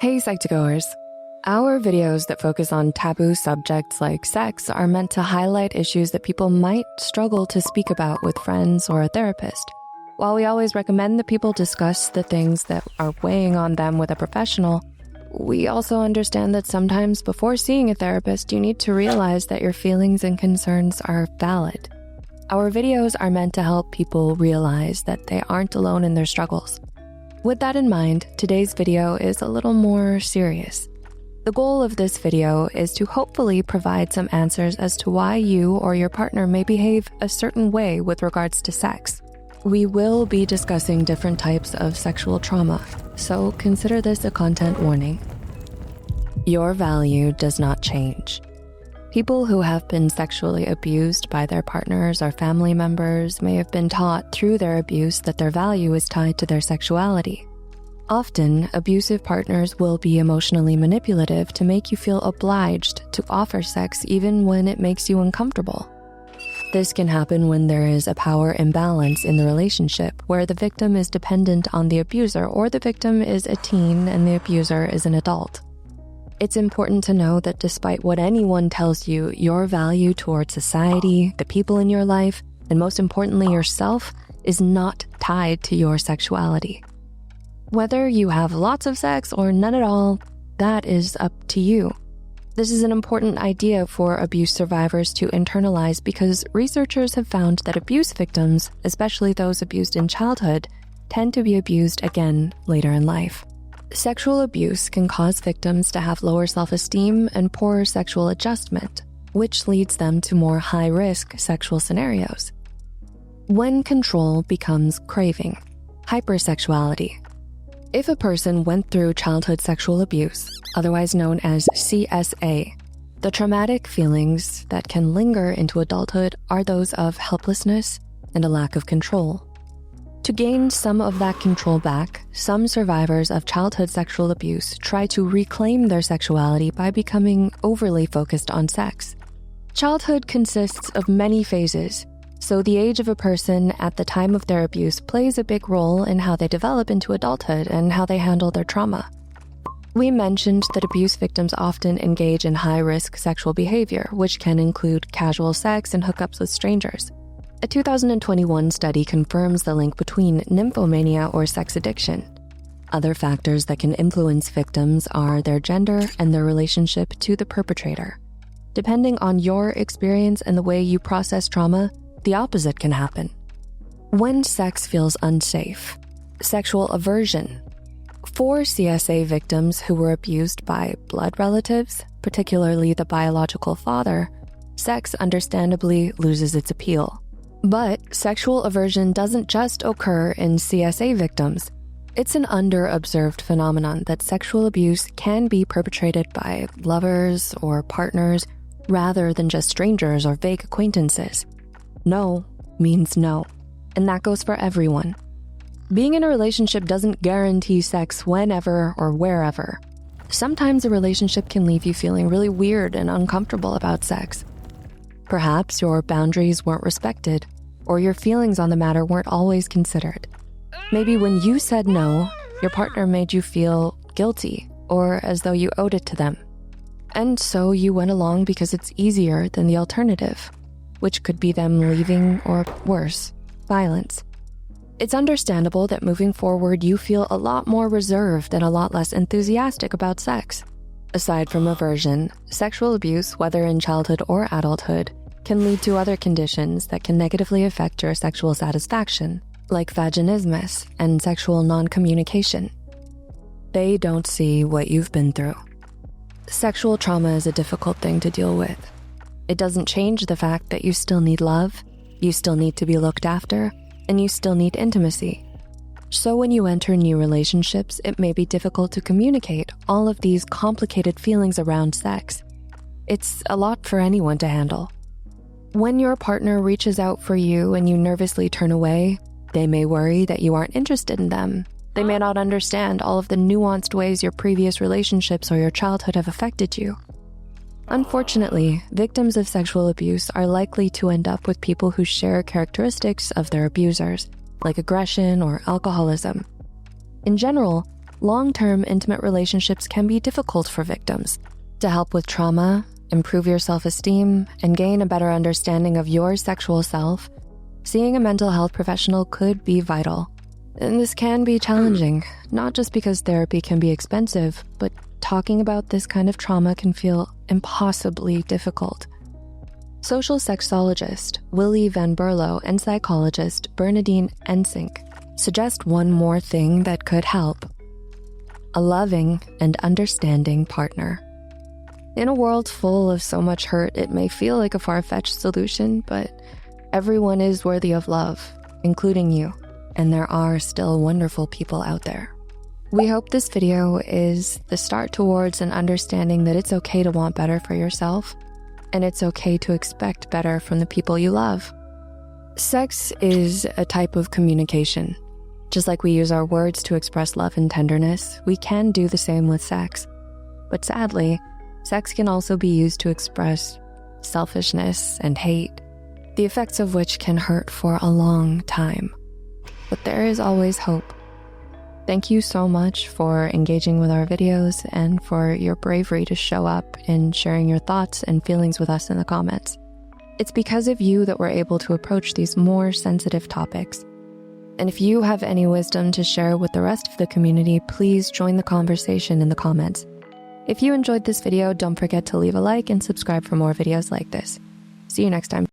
Hey Psych2Goers. Our videos that focus on taboo subjects like sex are meant to highlight issues that people might struggle to speak about with friends or a therapist. While we always recommend that people discuss the things that are weighing on them with a professional, we also understand that sometimes before seeing a therapist, you need to realize that your feelings and concerns are valid. Our videos are meant to help people realize that they aren't alone in their struggles. With that in mind, today's video is a little more serious. The goal of this video is to hopefully provide some answers as to why you or your partner may behave a certain way with regards to sex. We will be discussing different types of sexual trauma, so consider this a content warning. Your value does not change. People who have been sexually abused by their partners or family members may have been taught through their abuse that their value is tied to their sexuality. Often, abusive partners will be emotionally manipulative to make you feel obliged to offer sex even when it makes you uncomfortable. This can happen when there is a power imbalance in the relationship where the victim is dependent on the abuser or the victim is a teen and the abuser is an adult. It's important to know that despite what anyone tells you, your value towards society, the people in your life, and most importantly yourself, is not tied to your sexuality. Whether you have lots of sex or none at all, that is up to you. This is an important idea for abuse survivors to internalize because researchers have found that abuse victims, especially those abused in childhood, tend to be abused again later in life. Sexual abuse can cause victims to have lower self-esteem and poorer sexual adjustment, which leads them to more high-risk sexual scenarios. When control becomes craving, hypersexuality. If a person went through childhood sexual abuse, otherwise known as CSA, the traumatic feelings that can linger into adulthood are those of helplessness and a lack of control. To gain some of that control back, some survivors of childhood sexual abuse try to reclaim their sexuality by becoming overly focused on sex. Childhood consists of many phases, so the age of a person at the time of their abuse plays a big role in how they develop into adulthood and how they handle their trauma. We mentioned that abuse victims often engage in high-risk sexual behavior, which can include casual sex and hookups with strangers. A 2021 study confirms the link between nymphomania or sex addiction. Other factors that can influence victims are their gender and their relationship to the perpetrator. Depending on your experience and the way you process trauma, the opposite can happen. When sex feels unsafe, sexual aversion. For CSA victims who were abused by blood relatives, particularly the biological father, sex understandably loses its appeal. But sexual aversion doesn't just occur in CSA victims. It's an under-observed phenomenon that sexual abuse can be perpetrated by lovers or partners rather than just strangers or vague acquaintances. No means no, and that goes for everyone. Being in a relationship doesn't guarantee sex whenever or wherever. Sometimes a relationship can leave you feeling really weird and uncomfortable about sex. Perhaps your boundaries weren't respected, or your feelings on the matter weren't always considered. Maybe when you said no, your partner made you feel guilty or as though you owed it to them. And so you went along because it's easier than the alternative, which could be them leaving or worse, violence. It's understandable that moving forward, you feel a lot more reserved and a lot less enthusiastic about sex. Aside from aversion, sexual abuse, whether in childhood or adulthood, can lead to other conditions that can negatively affect your sexual satisfaction, like vaginismus and sexual non-communication. They don't see what you've been through. Sexual trauma is a difficult thing to deal with. It doesn't change the fact that you still need love, you still need to be looked after, and you still need intimacy. So when you enter new relationships, it may be difficult to communicate all of these complicated feelings around sex. It's a lot for anyone to handle. When your partner reaches out for you and you nervously turn away, they may worry that you aren't interested in them. They may not understand all of the nuanced ways your previous relationships or your childhood have affected you. Unfortunately, victims of sexual abuse are likely to end up with people who share characteristics of their abusers, like aggression or alcoholism. In general, long-term intimate relationships can be difficult for victims. To help with trauma, improve your self-esteem, and gain a better understanding of your sexual self, seeing a mental health professional could be vital. And this can be challenging, not just because therapy can be expensive, but talking about this kind of trauma can feel impossibly difficult. Social sexologist Willie Van Berlo and psychologist Bernadine Ensink suggest one more thing that could help: a loving and understanding partner. In a world full of so much hurt, it may feel like a far-fetched solution, but everyone is worthy of love, including you, and there are still wonderful people out there. We hope this video is the start towards an understanding that it's okay to want better for yourself, and it's okay to expect better from the people you love. Sex is a type of communication. Just like we use our words to express love and tenderness, we can do the same with sex. But sadly, sex can also be used to express selfishness and hate, the effects of which can hurt for a long time. But there is always hope. Thank you so much for engaging with our videos and for your bravery to show up and sharing your thoughts and feelings with us in the comments. It's because of you that we're able to approach these more sensitive topics. And if you have any wisdom to share with the rest of the community, please join the conversation in the comments. If you enjoyed this video, don't forget to leave a like and subscribe for more videos like this. See you next time.